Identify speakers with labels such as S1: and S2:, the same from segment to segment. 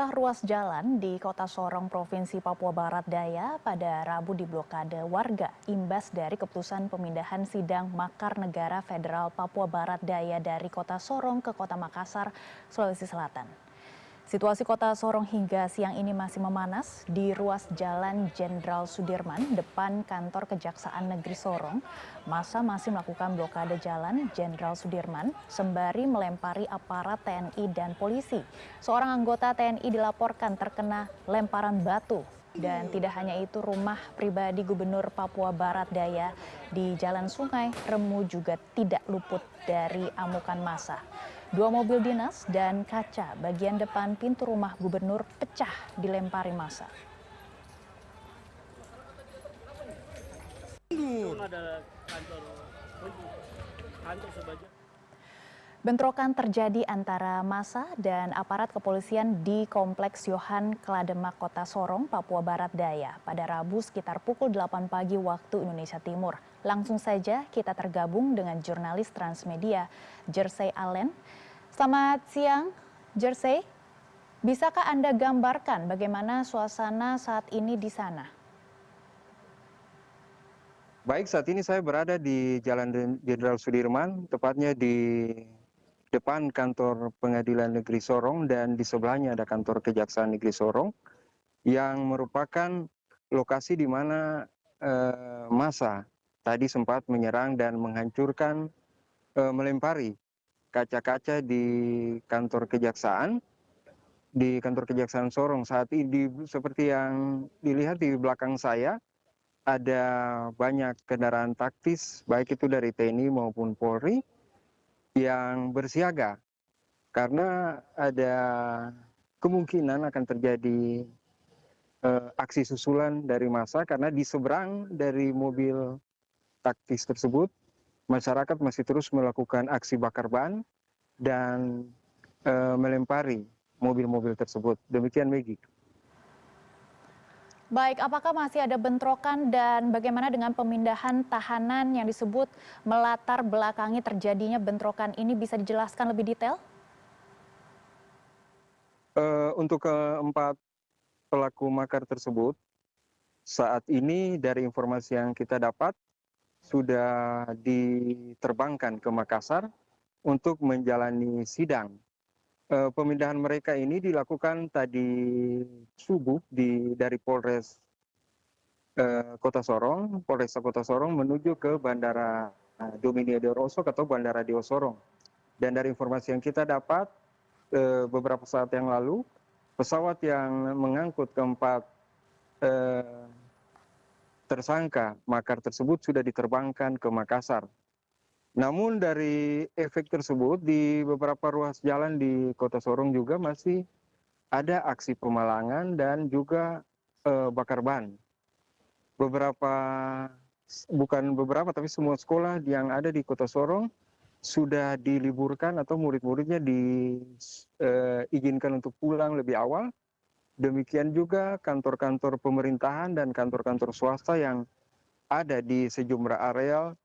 S1: Sejumlah ruas jalan di Kota Sorong, Provinsi Papua Barat Daya pada Rabu diblokade warga imbas dari keputusan pemindahan sidang Makar Negara Federal Papua Barat Daya dari Kota Sorong ke Kota Makassar, Sulawesi Selatan. Situasi Kota Sorong hingga siang ini masih memanas di ruas Jalan Jenderal Sudirman depan kantor Kejaksaan Negeri Sorong. Massa masih melakukan blokade Jalan Jenderal Sudirman sembari melempari aparat TNI dan polisi. Seorang anggota TNI dilaporkan terkena lemparan batu. Dan tidak hanya itu, rumah pribadi Gubernur Papua Barat Daya di Jalan Sungai Remu juga tidak luput dari amukan massa. 2 mobil dinas dan kaca bagian depan pintu rumah gubernur pecah dilempari massa. Bentrokan terjadi antara massa dan aparat kepolisian di Kompleks Yohan Klademak, Kota Sorong, Papua Barat Daya pada Rabu sekitar pukul 8 pagi waktu Indonesia Timur. Langsung saja kita tergabung dengan jurnalis Transmedia, Jersey Allen. Selamat siang, Jersey. Bisakah Anda gambarkan bagaimana suasana saat ini di sana?
S2: Baik, saat ini saya berada di Jalan Jenderal Sudirman, tepatnya di depan kantor Pengadilan Negeri Sorong, dan di sebelahnya ada kantor Kejaksaan Negeri Sorong yang merupakan lokasi di mana massa tadi sempat menyerang dan menghancurkan, melempari kaca-kaca di kantor kejaksaan Sorong. Saat ini seperti yang dilihat di belakang saya, ada banyak kendaraan taktis baik itu dari TNI maupun Polri yang bersiaga karena ada kemungkinan akan terjadi aksi susulan dari massa, karena di seberang dari mobil taktis tersebut masyarakat masih terus melakukan aksi bakar ban dan melempari mobil-mobil tersebut. Demikian, Maggie.
S1: Baik, apakah masih ada bentrokan dan bagaimana dengan pemindahan tahanan yang disebut melatar belakangi terjadinya bentrokan ini, bisa dijelaskan lebih detail?
S2: Untuk keempat pelaku makar tersebut, saat ini dari informasi yang kita dapat sudah diterbangkan ke Makassar untuk menjalani sidang. Pemindahan mereka ini dilakukan tadi subuh dari Polres Polresta Kota Sorong menuju ke Bandara Dominia de Rosok atau Bandara Dio Sorong. Dan dari informasi yang kita dapat beberapa saat yang lalu, pesawat yang mengangkut keempat tersangka makar tersebut sudah diterbangkan ke Makassar. Namun dari efek tersebut di beberapa ruas jalan di Kota Sorong juga masih ada aksi pemalangan dan juga bakar ban. Bukan beberapa tapi semua sekolah yang ada di Kota Sorong sudah diliburkan atau murid-muridnya diizinkan untuk pulang lebih awal. Demikian juga kantor-kantor pemerintahan dan kantor-kantor swasta yang ada di sejumlah areal,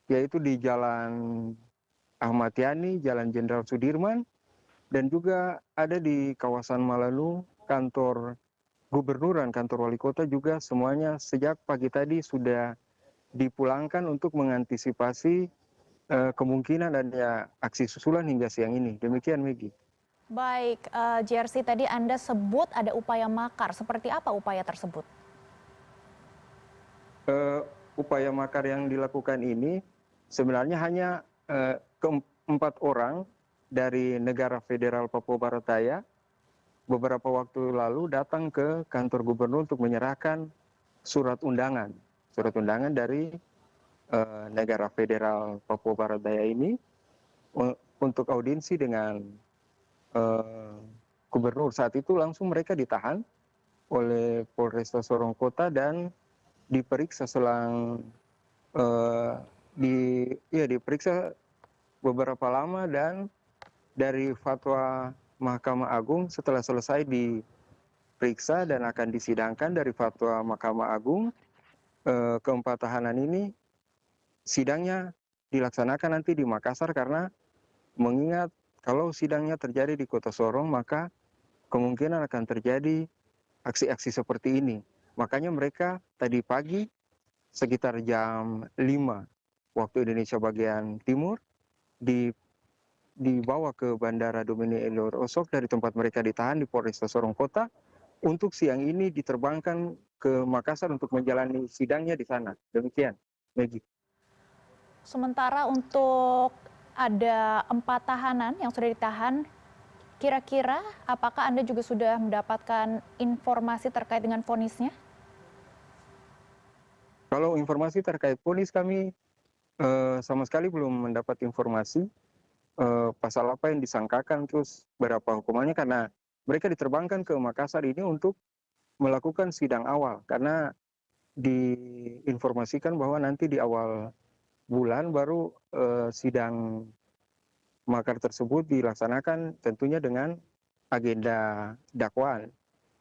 S2: yaitu di Jalan Ahmad Yani, Jalan Jenderal Sudirman, dan juga ada di kawasan Malanu, kantor gubernur dan kantor wali kota juga semuanya sejak pagi tadi sudah dipulangkan untuk mengantisipasi kemungkinan adanya aksi susulan hingga siang ini. Demikian, Maggie.
S1: Baik, Jersey, tadi Anda sebut ada upaya makar. Seperti apa upaya tersebut?
S2: Upaya makar yang dilakukan ini sebenarnya hanya keempat orang dari negara Federal Papua Barat Daya beberapa waktu lalu datang ke kantor gubernur untuk menyerahkan surat undangan dari negara Federal Papua Barat Daya ini untuk audiensi dengan gubernur. Saat itu langsung mereka ditahan oleh Polresta Sorong Kota dan diperiksa diperiksa beberapa lama, dan dari fatwa Mahkamah Agung setelah selesai diperiksa dan akan disidangkan dari fatwa Mahkamah Agung, keempat tahanan ini sidangnya dilaksanakan nanti di Makassar, karena mengingat kalau sidangnya terjadi di Kota Sorong maka kemungkinan akan terjadi aksi-aksi seperti ini. Makanya mereka tadi pagi sekitar jam 5 waktu Indonesia bagian timur dibawa ke Bandara Dominic Elor Osok dari tempat mereka ditahan di Polresta Sorong Kota untuk siang ini diterbangkan ke Makassar untuk menjalani sidangnya di sana. Demikian, Maggie.
S1: Sementara untuk ada 4 tahanan yang sudah ditahan, kira-kira apakah Anda juga sudah mendapatkan informasi terkait dengan vonisnya?
S2: Kalau informasi terkait vonis kami sama sekali belum mendapat informasi pasal apa yang disangkakan terus berapa hukumannya karena mereka diterbangkan ke Makassar ini untuk melakukan sidang awal karena diinformasikan bahwa nanti di awal bulan baru sidang makar tersebut dilaksanakan tentunya dengan agenda dakwaan.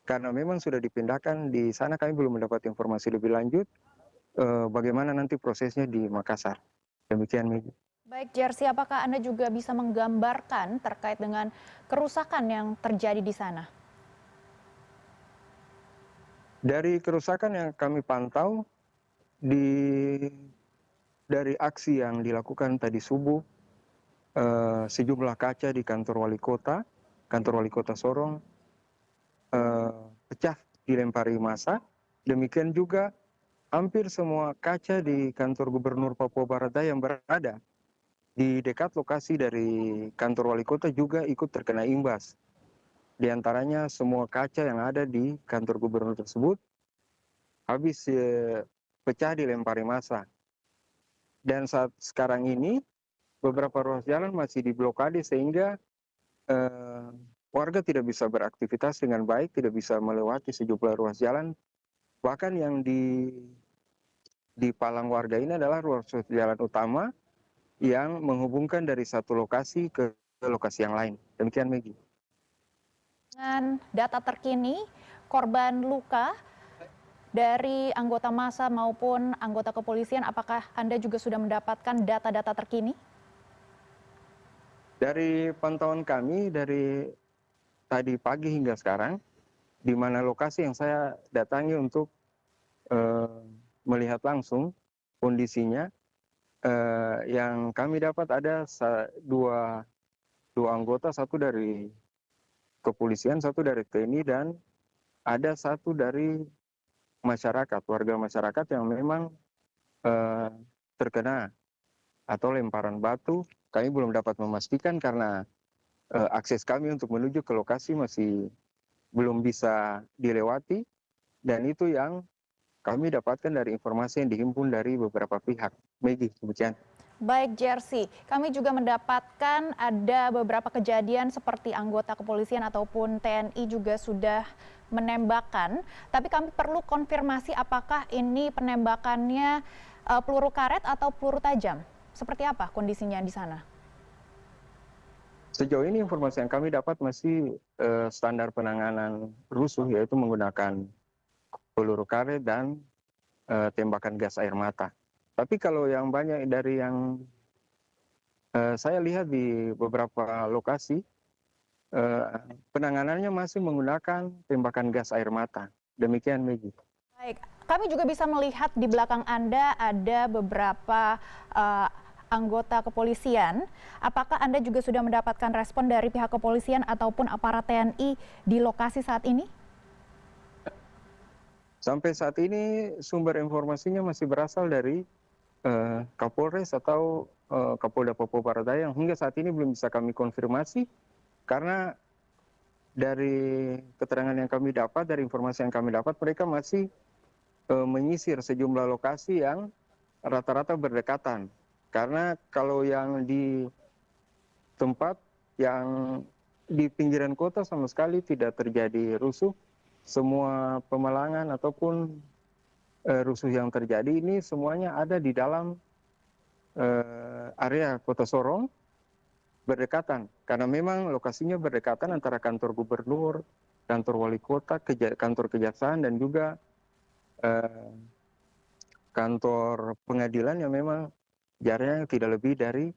S2: Karena memang sudah dipindahkan di sana kami belum mendapat informasi lebih lanjut bagaimana nanti prosesnya di Makassar. Demikian, Megi.
S1: Baik, Jersey, apakah Anda juga bisa menggambarkan terkait dengan kerusakan yang terjadi di sana?
S2: Dari kerusakan yang kami pantau dari aksi yang dilakukan tadi subuh, sejumlah kaca di kantor wali kota Sorong pecah dilempari massa. Demikian juga hampir semua kaca di kantor Gubernur Papua Barat Daya yang berada di dekat lokasi dari kantor wali kota juga ikut terkena imbas. Di antaranya semua kaca yang ada di kantor gubernur tersebut habis pecah dilempari massa. Dan saat sekarang ini beberapa ruas jalan masih diblokade sehingga warga tidak bisa beraktivitas dengan baik, tidak bisa melewati sejumlah ruas jalan. Bahkan yang dipalang warga ini adalah ruas jalan utama yang menghubungkan dari satu lokasi ke lokasi yang lain. Demikian, Maggie.
S1: Dengan data terkini, korban luka dari anggota massa maupun anggota kepolisian, apakah Anda juga sudah mendapatkan data-data terkini?
S2: Dari pantauan kami dari tadi pagi hingga sekarang, di mana lokasi yang saya datangi untuk melihat langsung kondisinya, yang kami dapat ada dua anggota, satu dari kepolisian, satu dari TNI, dan ada satu dari masyarakat, warga masyarakat yang memang terkena atau lemparan batu. Kami belum dapat memastikan karena akses kami untuk menuju ke lokasi masih belum bisa dilewati, dan itu yang kami dapatkan dari informasi yang dihimpun dari beberapa pihak. Maggie, demikian.
S1: Baik, Jersey, kami juga mendapatkan ada beberapa kejadian seperti anggota kepolisian ataupun TNI juga sudah menembakkan, tapi kami perlu konfirmasi apakah ini penembakannya peluru karet atau peluru tajam. Seperti apa kondisinya di sana?
S2: Sejauh ini informasi yang kami dapat masih standar penanganan rusuh, yaitu menggunakan peluru karet dan tembakan gas air mata. Tapi kalau yang banyak dari yang saya lihat di beberapa lokasi, penanganannya masih menggunakan tembakan gas air mata. Demikian, Maggie.
S1: Baik, kami juga bisa melihat di belakang Anda ada beberapa anggota kepolisian. Apakah Anda juga sudah mendapatkan respon dari pihak kepolisian ataupun aparat TNI di lokasi saat ini?
S2: Sampai saat ini sumber informasinya masih berasal dari Kapolres atau Kapolda Papua Barat Daya yang hingga saat ini belum bisa kami konfirmasi karena dari keterangan yang kami dapat, dari informasi yang kami dapat, mereka masih menyisir sejumlah lokasi yang rata-rata berdekatan. Karena kalau yang di tempat yang di pinggiran kota sama sekali tidak terjadi rusuh, semua pemalangan ataupun rusuh yang terjadi ini semuanya ada di dalam area Kota Sorong berdekatan, karena memang lokasinya berdekatan antara kantor gubernur, kantor wali kota, kantor kejaksaan, dan juga kantor pengadilan yang memang jaraknya tidak lebih dari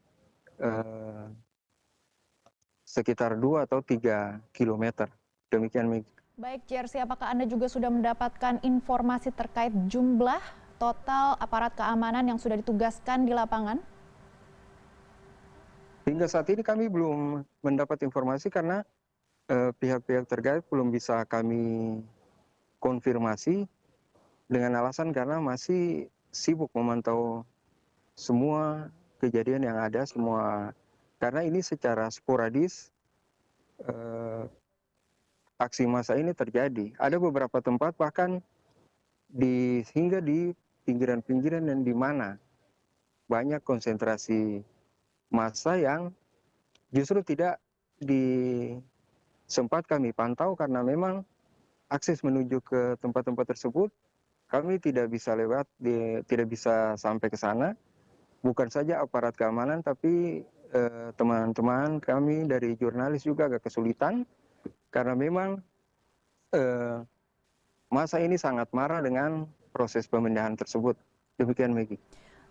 S2: sekitar 2 atau 3 kilometer. Demikian, Megi.
S1: Baik, Jersey, apakah Anda juga sudah mendapatkan informasi terkait jumlah total aparat keamanan yang sudah ditugaskan di lapangan?
S2: Hingga saat ini kami belum mendapat informasi karena pihak-pihak terkait belum bisa kami konfirmasi dengan alasan karena masih sibuk memantau semua kejadian yang ada, semua karena ini secara sporadis aksi massa ini terjadi. Ada beberapa tempat bahkan hingga di pinggiran-pinggiran dan di mana banyak konsentrasi massa yang justru tidak sempat kami pantau karena memang akses menuju ke tempat-tempat tersebut kami tidak bisa lewat, tidak bisa sampai ke sana. Bukan saja aparat keamanan, tapi teman-teman kami dari jurnalis juga agak kesulitan karena memang masa ini sangat marah dengan proses pemindahan tersebut. Demikian, Megi.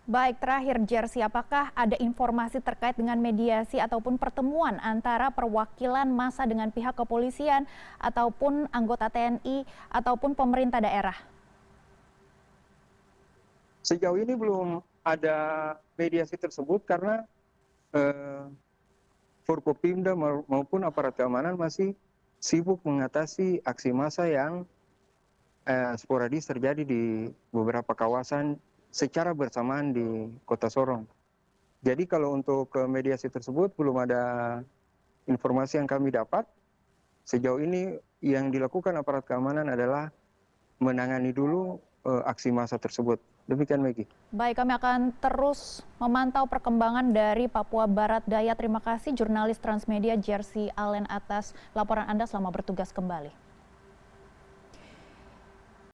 S1: Baik, terakhir Jersey, apakah ada informasi terkait dengan mediasi ataupun pertemuan antara perwakilan massa dengan pihak kepolisian ataupun anggota TNI ataupun pemerintah daerah?
S2: Sejauh ini belum ada mediasi tersebut karena Forkopimda maupun aparat keamanan masih sibuk mengatasi aksi massa yang sporadis terjadi di beberapa kawasan secara bersamaan di Kota Sorong. Jadi kalau untuk mediasi tersebut belum ada informasi yang kami dapat. Sejauh ini yang dilakukan aparat keamanan adalah menangani dulu aksi massa tersebut. Demikian, Megi.
S1: Baik, kami akan terus memantau perkembangan dari Papua Barat Daya. Terima kasih jurnalis Transmedia Jersey Allen atas laporan Anda, selamat bertugas kembali.